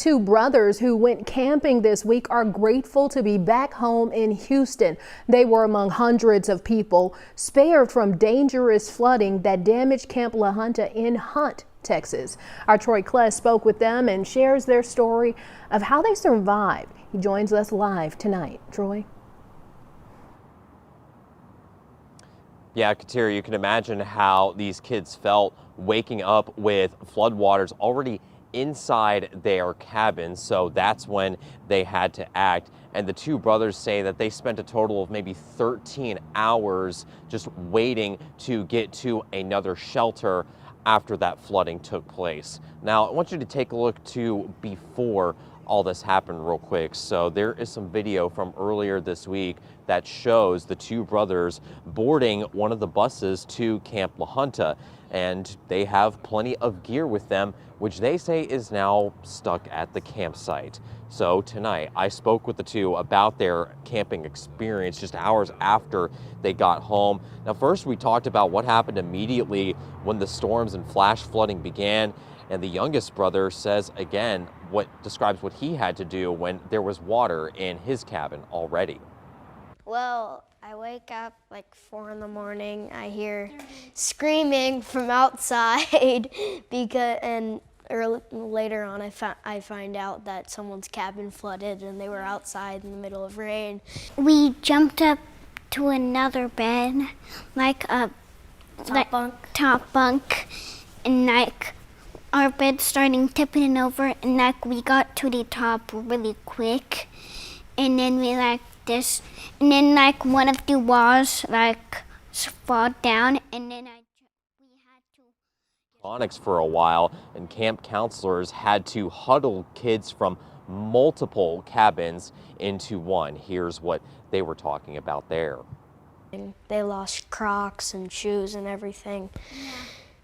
Two brothers who went camping this week are grateful to be back home in Houston. They were among hundreds of people spared from dangerous flooding that damaged Camp La Junta in Hunt, Texas. Our Troy Kless spoke with them and shares their story of how they survived. He joins us live tonight. Troy? Yeah, Katira, you can imagine how these kids felt waking up with floodwaters already inside their cabin. So that's when they had to act. And the two brothers say that they spent a total of maybe 13 hours just waiting to get to another shelter after that flooding took place. Now, I want you to take a look to before all this happened real quick. So there is some video from earlier this week that shows the two brothers boarding one of the buses to Camp La Junta, and they have plenty of gear with them, which they say is now stuck at the campsite. So tonight I spoke with the two about their camping experience just hours after they got home. Now, first we talked about what happened immediately when the storms and flash flooding began. And the youngest brother says again what describes what he had to do when there was water in his cabin already. Well, I wake up like 4 in the morning. I hear screaming from outside later on I find out that someone's cabin flooded and they were outside in the middle of rain. We jumped up to another bed, like a top bunk, and like our bed starting tipping over, and like we got to the top really quick, and then we like this, and then like one of the walls like fall down, and then we had to Phonics for a while, and camp counselors had to huddle kids from multiple cabins into one. Here's what they were talking about there. They lost Crocs and shoes and everything. Yeah.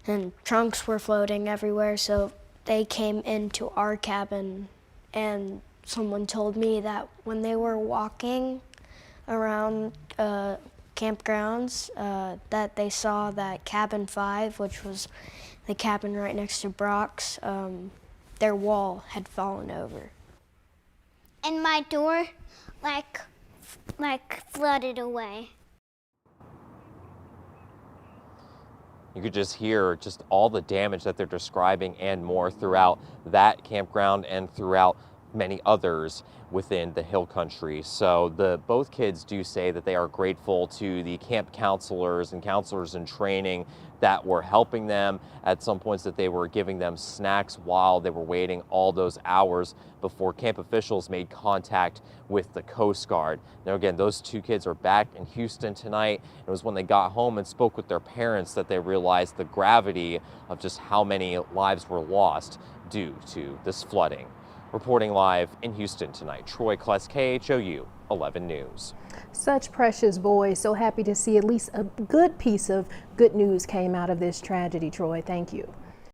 And trunks were floating everywhere, so they came into our cabin, and someone told me that when they were walking around campgrounds, that they saw that cabin 5, which was the cabin right next to Brock's, their wall had fallen over. And my door like flooded away. You could just hear just all the damage that they're describing and more throughout that campground and throughout many others within the hill country. So both kids do say that they are grateful to the camp counselors and counselors in training that were helping them. At some points that they were giving them snacks while they were waiting all those hours before camp officials made contact with the Coast Guard. Now again, those two kids are back in Houston tonight. It was when they got home and spoke with their parents that they realized the gravity of just how many lives were lost due to this flooding. Reporting live in Houston tonight, Troy Kless, KHOU 11 News. Such precious boys. So happy to see at least a good piece of good news came out of this tragedy, Troy. Thank you.